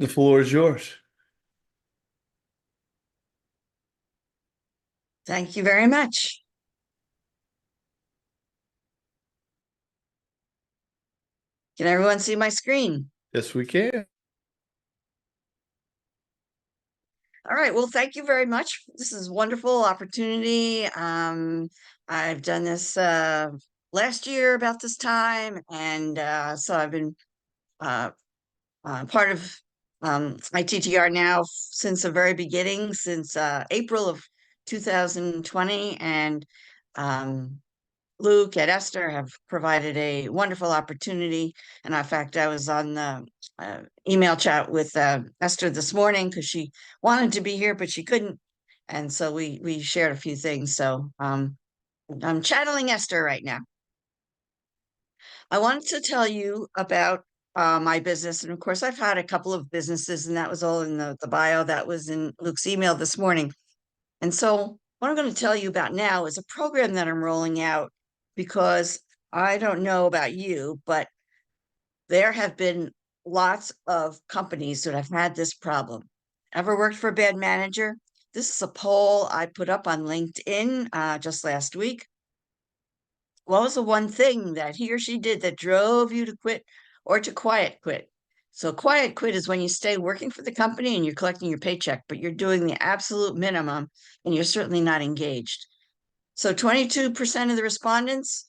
The floor is yours. Thank you very much. Can everyone see my screen? Yes, we can. All right. Well, thank you very much. This is a wonderful opportunity. I've done this last year about this time, and so I've been uh, part of ITTR now since the very beginning, since April of 2020, and um, Luke and Esther have provided a wonderful opportunity. And in fact, I was on the email chat with Esther this morning because she wanted to be here, but she couldn't. And so we shared a few things. So I'm channeling Esther right now. I wanted to tell you about my business. And of course, I've had a couple of businesses, and that was all in the bio that was in Luke's email this morning. And so, what I'm going to tell you about now is a program that I'm rolling out because I don't know about you, but there have been lots of companies that have had this problem. Ever worked for a bad manager? This is a poll I put up on LinkedIn just last week. What was the one thing that he or she did that drove you to quit or to quiet quit? So, quiet quit is when you stay working for the company and you're collecting your paycheck, but you're doing the absolute minimum and you're certainly not engaged. So, 22% of the respondents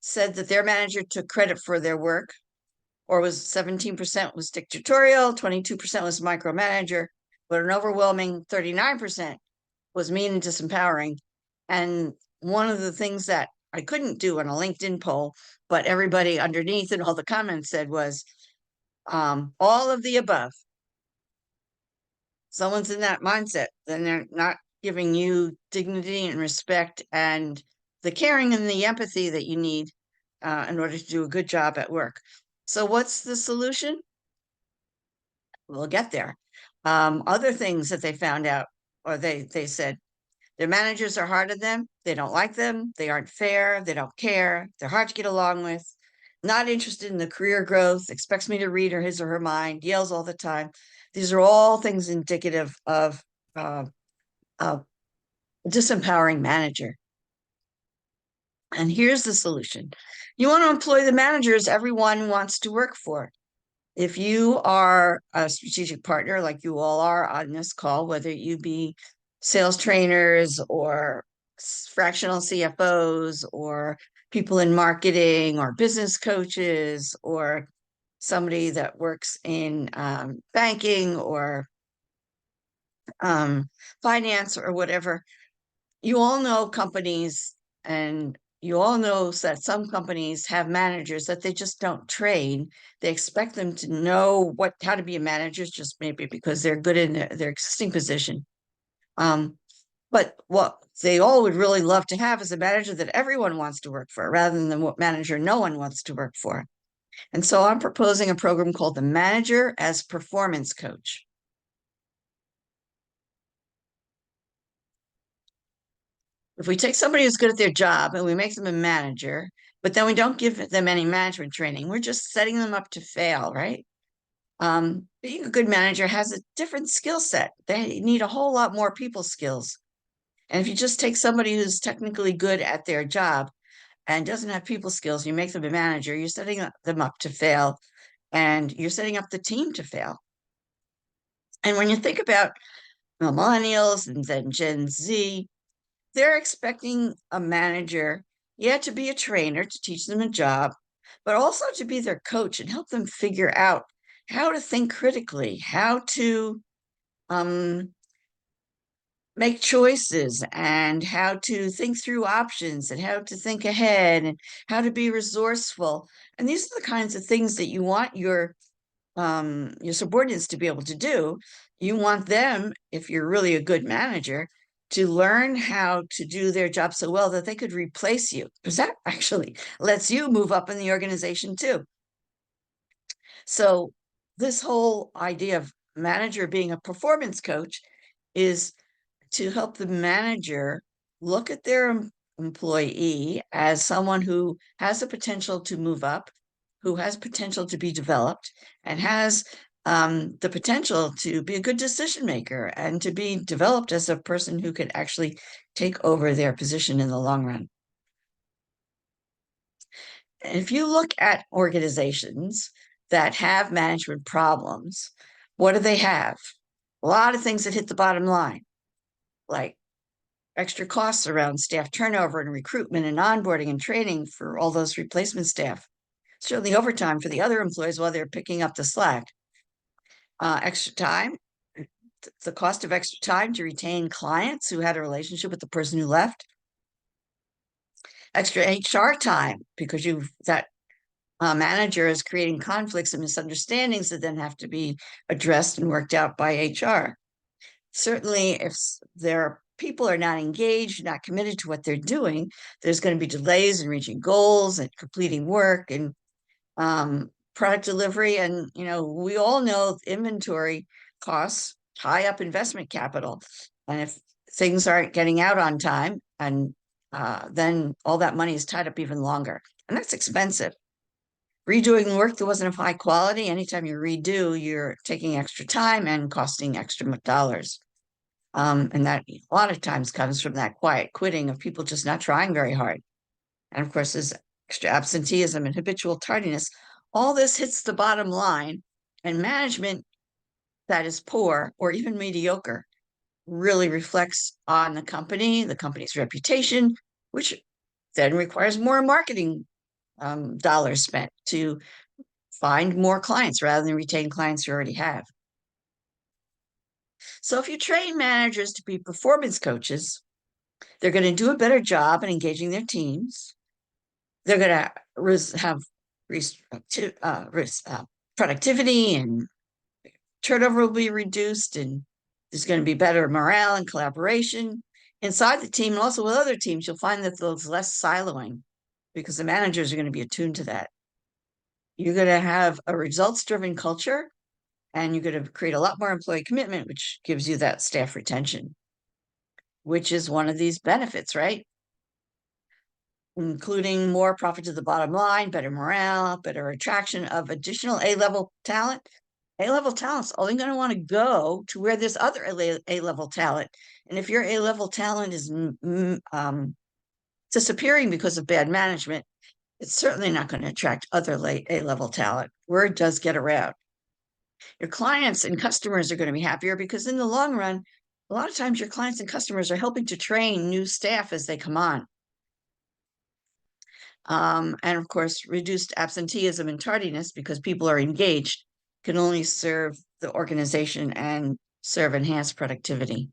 said that their manager took credit for their work, or was 17% was dictatorial, 22% was micromanager, but an overwhelming 39% was mean and disempowering. And one of the things that I couldn't do on a LinkedIn poll, but everybody underneath and all the comments said was all of the above. Someone's in that mindset, then they're not giving you dignity and respect and the caring and the empathy that you need in order to do a good job at work. So, what's the solution? We'll get there. Other things that they found out, or they said, their managers are hard on them. They don't like them. They aren't fair. They don't care. They're hard to get along with. Not interested in the career growth. Expects me to read his or her mind. Yells all the time. These are all things indicative of a disempowering manager. And here's the solution: you want to employ the managers everyone wants to work for. If you are a strategic partner, like you all are on this call, whether you be sales trainers or fractional CFOs or people in marketing or business coaches or somebody that works in banking or um, finance or whatever, you all know companies and you all know that some companies have managers that they just don't train. They expect them to know how to be a manager, just maybe because they're good in their existing position. But what they all would really love to have is a manager that everyone wants to work for rather than what manager no one wants to work for. And so I'm proposing a program called the Manager as Performance Coach. If we take somebody who's good at their job and we make them a manager, but then we don't give them any management training, we're just setting them up to fail, right? Being a good manager has a different skill set. They need a whole lot more people skills. And if you just take somebody who's technically good at their job and doesn't have people skills, you make them a manager, you're setting them up to fail and you're setting up the team to fail. And when you think about millennials and then Gen Z, they're expecting a manager, yeah, to be a trainer, to teach them a job, but also to be their coach and help them figure out how to think critically, how to um, make choices, and how to think through options, and how to think ahead, and how to be resourceful. And these are the kinds of things that you want your subordinates to be able to do. You want them, if you're really a good manager, to learn how to do their job so well that they could replace you, because that actually lets you move up in the organization too. So this whole idea of manager being a performance coach is to help the manager look at their employee as someone who has the potential to move up, who has potential to be developed, and has the potential to be a good decision maker and to be developed as a person who could actually take over their position in the long run. And if you look at organizations that have management problems, what do they have? A lot of things that hit the bottom line, like extra costs around staff turnover and recruitment and onboarding and training for all those replacement staff. Certainly overtime for the other employees while they're picking up the slack. Extra time, the cost of extra time to retain clients who had a relationship with the person who left. Extra HR time because that manager is creating conflicts and misunderstandings that then have to be addressed and worked out by HR. Certainly, if their people are not engaged, not committed to what they're doing, there's going to be delays in reaching goals and completing work and product delivery. And, we all know inventory costs tie up investment capital. And if things aren't getting out on time, and then all that money is tied up even longer. And that's expensive. Redoing work that wasn't of high quality, anytime you redo, you're taking extra time and costing extra dollars. And that a lot of times comes from that quiet quitting of people just not trying very hard. And of course, there's extra absenteeism and habitual tardiness. All this hits the bottom line, and management that is poor or even mediocre really reflects on the company's reputation, which then requires more marketing dollars spent to find more clients rather than retain clients you already have. So if you train managers to be performance coaches, they're going to do a better job in engaging their teams. They're going to have productivity, and turnover will be reduced, and there's going to be better morale and collaboration inside the team and also with other teams. You'll find that there's less siloing because the managers are going to be attuned to that. You're going to have a results-driven culture, and you're going to create a lot more employee commitment, which gives you that staff retention, which is one of these benefits, right? Including more profit to the bottom line, better morale, better attraction of additional A-level talent. A-level talent's only going to want to go to where there's other A-level talent. And if your A-level talent is disappearing because of bad management, it's certainly not going to attract other A-level talent. Word does get around. Your clients and customers are going to be happier because in the long run, a lot of times your clients and customers are helping to train new staff as they come on. And of course, reduced absenteeism and tardiness because people are engaged can only serve the organization and serve enhanced productivity.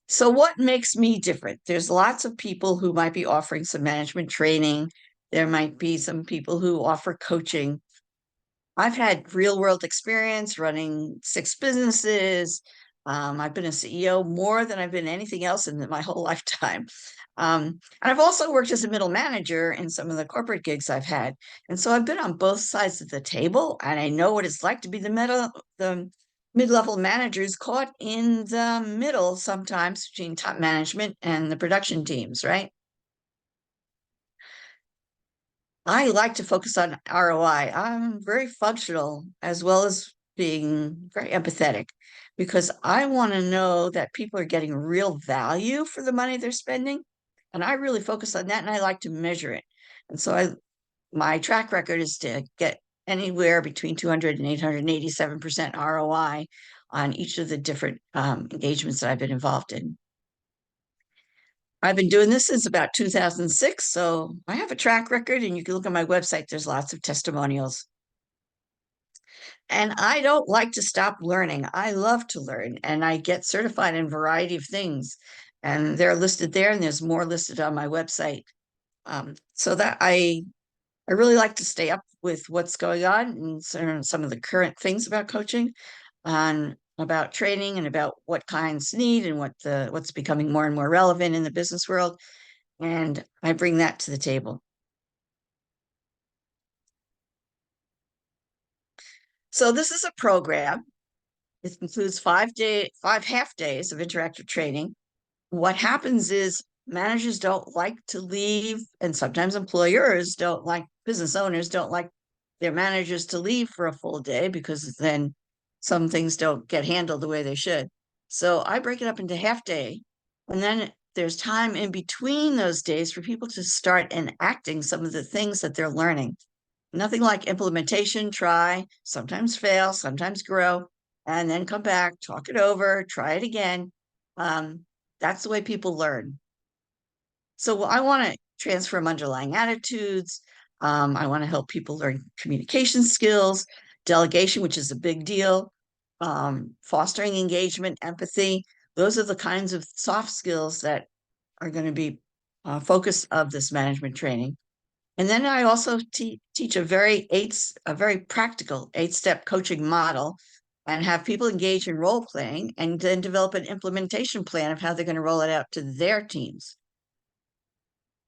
So what makes me different? There's lots of people who might be offering some management training. There might be some people who offer coaching. I've had real world experience running 6 businesses. I've been a CEO more than I've been anything else in my whole lifetime. And I've also worked as a middle manager in some of the corporate gigs I've had. And so I've been on both sides of the table, and I know what it's like to be the mid-level managers caught in the middle sometimes between top management and the production teams, right? I like to focus on ROI. I'm very functional as well as being very empathetic because I want to know that people are getting real value for the money they're spending. And I really focus on that, and I like to measure it. And so my track record is to get anywhere between 200 and 887% ROI on each of the different engagements that I've been involved in. I've been doing this since about 2006, so I have a track record, and you can look on my website. There's lots of testimonials. And I don't like to stop learning. I love to learn, and I get certified in a variety of things. And they're listed there, and there's more listed on my website. So that I really like to stay up with what's going on and some of the current things about coaching, and about training, and about what clients need and what's becoming more and more relevant in the business world. And I bring that to the table. So this is a program. It includes 5 half days of interactive training. What happens is managers don't like to leave, and sometimes employers don't like, business owners don't like their managers to leave for a full day because then some things don't get handled the way they should. So I break it up into half day, and then there's time in between those days for people to start enacting some of the things that they're learning. Nothing like implementation, try, sometimes fail, sometimes grow, and then come back, talk it over, try it again. That's the way people learn. So I want to transform underlying attitudes. I want to help people learn communication skills, delegation, which is a big deal, fostering engagement, empathy. Those are the kinds of soft skills that are going to be focus of this management training. And then I also teach a very practical 8-step coaching model and have people engage in role playing and then develop an implementation plan of how they're going to roll it out to their teams.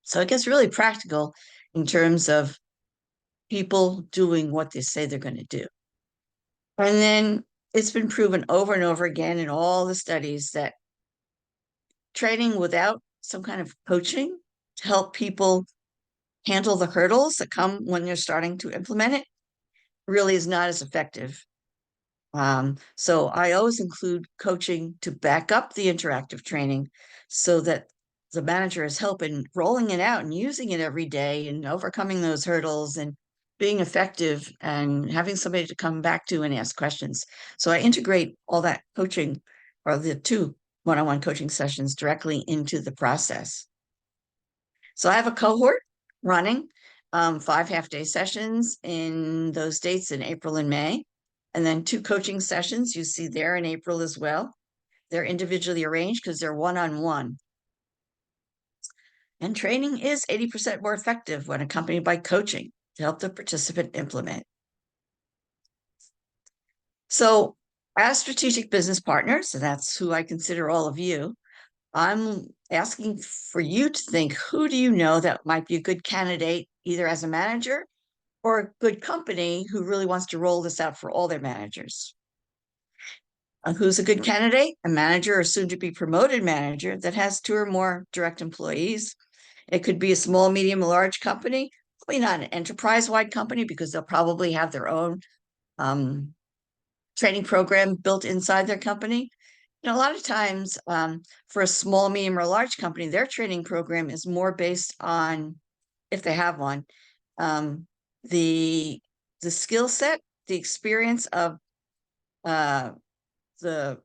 So it gets really practical in terms of people doing what they say they're going to do. And then it's been proven over and over again in all the studies that training without some kind of coaching to help people handle the hurdles that come when they're starting to implement it really is not as effective. So I always include coaching to back up the interactive training so that the manager is helping rolling it out and using it every day and overcoming those hurdles and being effective and having somebody to come back to and ask questions. So I integrate all that coaching or the 2 one-on-one coaching sessions directly into the process. So I have a cohort running 5 half-day sessions in those dates in April and May, and then 2 coaching sessions you see there in April as well. They're individually arranged because they're one-on-one. And training is 80% more effective when accompanied by coaching to help the participant implement. So as strategic business partners, and that's who I consider all of you, I'm asking for you to think, who do you know that might be a good candidate, either as a manager or a good company who really wants to roll this out for all their managers? Who's a good candidate? A manager or soon to be promoted manager that has 2 or more direct employees. It could be a small, medium, large company, probably not an enterprise-wide company because they'll probably have their own training program built inside their company. A lot of times for a small, medium, or large company, their training program is more based on, if they have one, um, the skill set, the experience of uh, the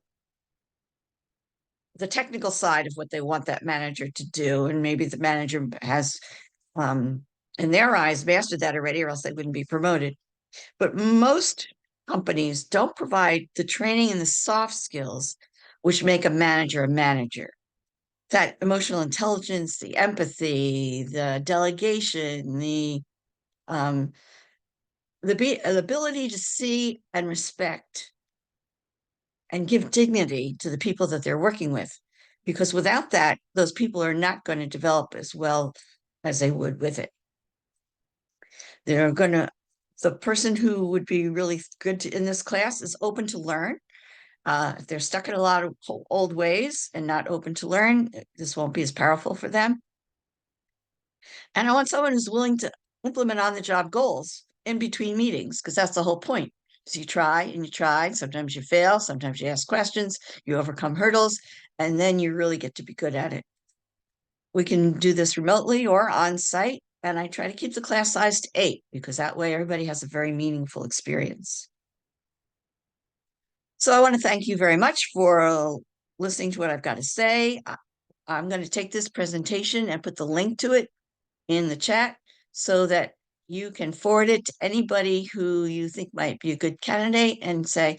technical side of what they want that manager to do, and maybe the manager has, in their eyes, mastered that already, or else they wouldn't be promoted. But most companies don't provide the training and the soft skills which make a manager a manager. That emotional intelligence, the empathy, the delegation, the ability to see and respect and give dignity to the people that they're working with. Because without that, those people are not going to develop as well as they would with it. They're going to, the person who would be really good in this class is open to learn. If they're stuck in a lot of old ways and not open to learn, this won't be as powerful for them. And I want someone who's willing to implement on the job goals in between meetings, because that's the whole point. So you try and you try, sometimes you fail, sometimes you ask questions, you overcome hurdles, and then you really get to be good at it. We can do this remotely or on site, and I try to keep the class size to 8 because that way everybody has a very meaningful experience. So I want to thank you very much for listening to what I've got to say. I'm going to take this presentation and put the link to it in the chat so that you can forward it to anybody who you think might be a good candidate and say,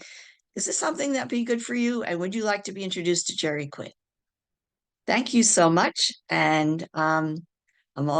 is this something that'd be good for you? And would you like to be introduced to Jeri Quinn? Thank you so much. And I'm all